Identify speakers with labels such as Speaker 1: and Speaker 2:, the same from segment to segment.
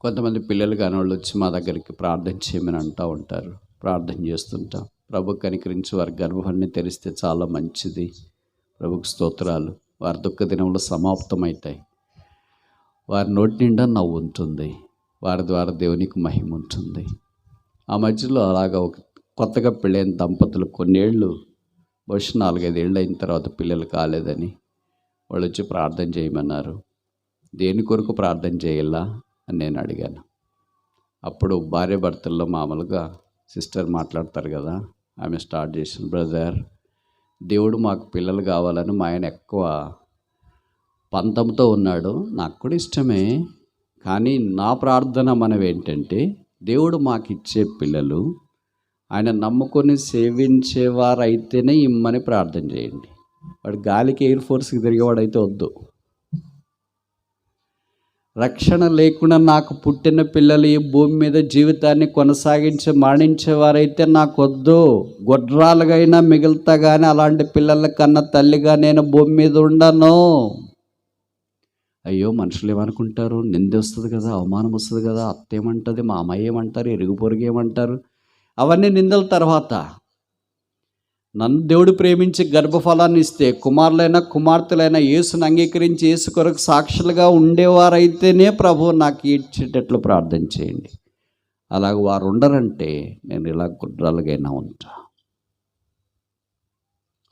Speaker 1: కొంతమంది పిల్లలు కానివాళ్ళు వచ్చి మా దగ్గరికి ప్రార్థన చేయమని అంటూ ఉంటారు. ప్రార్థన చేస్తుంటాం. ప్రభు కనికరించి వారి గర్భాన్ని తెరిస్తే చాలా మంచిది. ప్రభుకు స్తోత్రాలు. వారి దుఃఖ దినంలో సమాప్తమవుతాయి. వారి నోటి నిండా నవ్వు ఉంటుంది. వారి ద్వారా దేవునికి మహిమ ఉంటుంది. ఆ మధ్యలో అలాగా ఒక కొత్తగా పెళ్ళైన దంపతులు కొన్నేళ్ళు, బహుశా 4-5 ఏళ్ళు అయిన తర్వాత పిల్లలు కాలేదని వాళ్ళు వచ్చి ప్రార్థన చేయమన్నారు. దేని కొరకు ప్రార్థన చేయాలా అని నేను అడిగాను. అప్పుడు భార్య భర్తల్లో మామూలుగా సిస్టర్ మాట్లాడతారు కదా, ఆమె స్టార్ట్ చేసిన, బ్రదర్, దేవుడు మాకు పిల్లలు కావాలని మా ఆయన ఎక్కువ పంతంతో ఉన్నాడు. నాకు కూడా ఇష్టమే, కానీ నా ప్రార్థన మనవి ఏంటంటే దేవుడు మాకు ఇచ్చే పిల్లలు ఆయన నమ్ముకొని సేవించేవారైతేనే ఇమ్మని ప్రార్థన చేయండి. వాడు గాలికి ఎయిర్ ఫోర్స్కి తిరిగేవాడైతే వద్దు. రక్షణ లేకుండా నాకు పుట్టిన పిల్లలు ఈ భూమి మీద జీవితాన్ని కొనసాగించి మరణించేవారైతే నాకు వద్దు. గొడ్రాలుగా అయినా మిగులుతా కానీ అలాంటి పిల్లల కన్నా తల్లిగా నేను భూమి మీద ఉండను. అయ్యో, మనుషులు ఏమనుకుంటారు, నింద వస్తుంది కదా, అవమానం వస్తుంది కదా, అత్త ఏమంటుంది, మా అమ్మాయి ఏమంటారు, ఇరుగు పొరుగు ఏమంటారు, అవన్నీ నిందల తర్వాత నన్ను దేవుడు ప్రేమించి గర్భఫలాన్ని ఇస్తే కుమారులైనా కుమార్తెలైనా యేసును అంగీకరించి యేసు కొరకు సాక్షులుగా ఉండేవారైతేనే ప్రభు నాకు ఇచ్చేటట్లు ప్రార్థన చేయండి. అలాగ వారు ఉండరంటే నేను ఇలా గుడ్రాలుగైనా ఉంటా.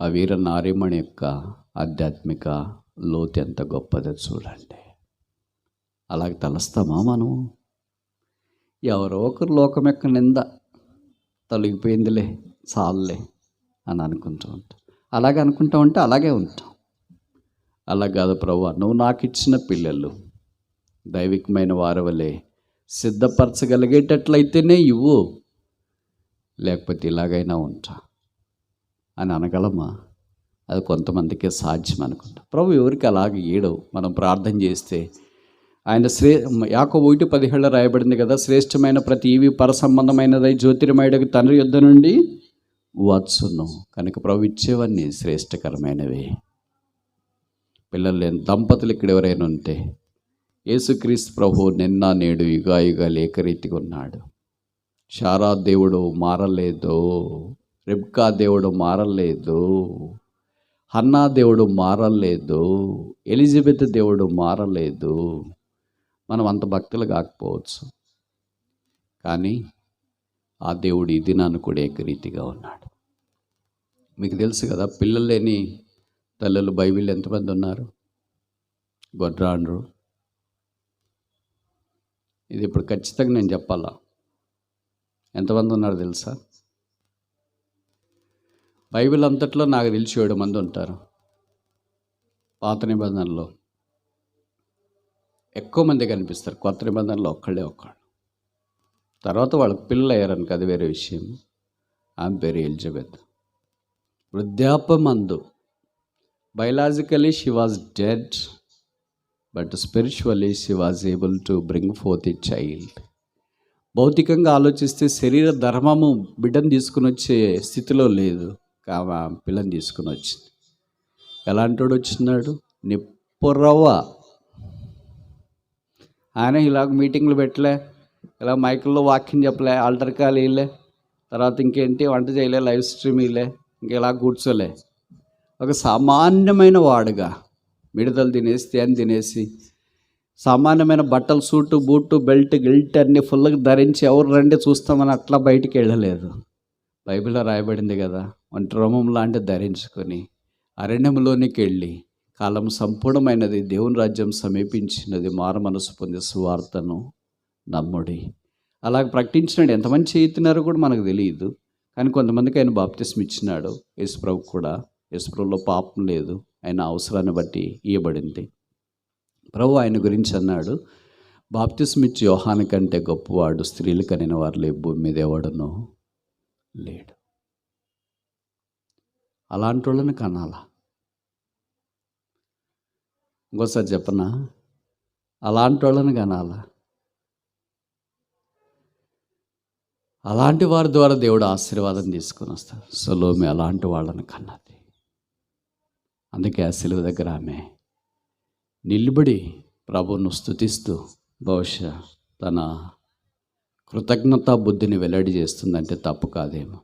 Speaker 1: ఆ వీర నారీమణి యొక్క ఆధ్యాత్మిక లోతు ఎంత గొప్పదో చూడండి. అలాగే తలస్తామా మనం? ఎవరో ఒకరు లోకం యొక్క నింద తొలగిపోయిందిలే, చాలులే అని అనుకుంటూ ఉంటాం. అలాగే అనుకుంటా ఉంటే అలాగే ఉంటాం. అలా కాదు ప్రభువా, నువ్వు నాకు ఇచ్చిన పిల్లలు దైవికమైన వారి వలె సిద్ధపరచగలిగేటట్లయితేనే ఇవ్వు, లేకపోతే ఇలాగైనా ఉంటా అని అనగలమా? అది కొంతమందికే సాధ్యం అనుకుంటా. ప్రభు ఎవరికి అలాగే ఏడవు. మనం ప్రార్థన చేస్తే ఆయన యాకోబు 1:17 రాయబడింది కదా, శ్రేష్టమైన ప్రతి ఈవి పరసంబంధమైనదై జ్యోతిర్మయుడికి తండ్రి యొద్ద నుండి వచ్చును. కనుక ప్రభు ఇచ్చేవన్నీ శ్రేష్టకరమైనవి. పిల్లలు లేని దంపతులు ఇక్కడ ఎవరైనా ఉంటే, యేసుక్రీస్తు ప్రభు నిన్న నేడు యుగాయుగాలు ఏకరీతిగా ఉన్నాడు. శారా దేవుడు మారలేదు, రిబ్కా దేవుడు మారలేదు, హన్నా దేవుడు మారలేదు, ఎలిజబెత్ దేవుడు మారలేదు. మనం అంత భక్తులు కాకపోవచ్చు, కానీ ఆ దేవుడు ఈ దినాన్ని కూడా ఏకరీతిగా ఉన్నాడు. మీకు తెలుసు కదా, పిల్లలు లేని తల్లులు బైబిల్ ఎంతమంది ఉన్నారు? గొడ్రాండ్రు. ఇది ఇప్పుడు ఖచ్చితంగా నేను చెప్పాలా, ఎంతమంది ఉన్నారు తెలుసా? బైబిల్ అంతట్లో నాకు తెలిసి 7 మంది ఉంటారు. పాత నిబంధనలో ఎక్కువ మంది కనిపిస్తారు, కొత్త నిబంధనలో ఒక్కళ్ళు. తర్వాత వాళ్ళకి పిల్లలు అయ్యారనుక అది వేరే విషయం. ఆమె పేరు ఎలిజబెత్. వృద్ధాప్యమందు biologically she was dead, but spiritually she was able to bring forth a child. భౌతికంగా ఆలోచిస్తే శరీర ధర్మము బిడ్డను తీసుకుని వచ్చే స్థితిలో లేదు, కావా పిల్లని తీసుకుని వచ్చింది. ఎలాంటోడు వచ్చినాడు? నిప్పురవ్వ. ఆయన ఇలాగ మీటింగ్లు పెట్టలే, ఇలా మైకుల్లో వాక్యం చెప్పలే, ఆల్టర్ కాల్ ఇలే, తర్వాత ఇంకేంటి వంట చేయలే, లైవ్ స్ట్రీమ్ ఇలే, ఇంకెలా కూర్చోలే. ఒక సామాన్యమైన వాడుగా మిడతలు తినేసి తేనె తినేసి సామాన్యమైన బట్టలు, సూటు బూటు బెల్ట్ గిల్ట్ అన్నీ ఫుల్గా ధరించి ఎవరు రండి చూస్తామని అట్లా బయటికి వెళ్ళలేదు. బైబిల్లో రాయబడింది కదా, ఒంటి రోమం లాంటి ధరించుకొని అరణ్యంలోనికి వెళ్ళి కాలం సంపూర్ణమైనది, దేవుని రాజ్యం సమీపించినది, మారు మనసు పొందే సువార్తను నమ్ముడి. అలాగ ప్రకటించినాడు. ఎంతమంది చేస్తున్నారో కూడా మనకు తెలియదు, కానీ కొంతమందికి ఆయన బాప్తిస్మ ఇచ్చినాడు. యేసుప్రభు కూడా, యేసుప్రభులో పాపం లేదు, ఆయన అవసరాన్ని బట్టి ఇవ్వబడింది. ప్రభు ఆయన గురించి అన్నాడు, బాప్తిస్మ ఇచ్చి యోహాను కంటే గొప్పవాడు స్త్రీలు కనిన వారిలో భూమి మీద ఎవడనో లేడు. అలాంటి వాళ్ళని కనాలా? ఇంకోసారి చెప్పనా, అలాంటి వాళ్ళని కనాలా? అలాంటి వారి ద్వారా దేవుడు ఆశీర్వాదం తీసుకొని వస్తాడు. సొలొమోను అలాంటి వాళ్ళని కన్నది. అందుకే ఆ సిలువ దగ్గర ఆమె నిలబడి ప్రభువును స్తుతిస్తూ బహుశా తన కృతజ్ఞతా బుద్ధిని వెల్లడి చేస్తుందంటే తప్పు కాదేమో.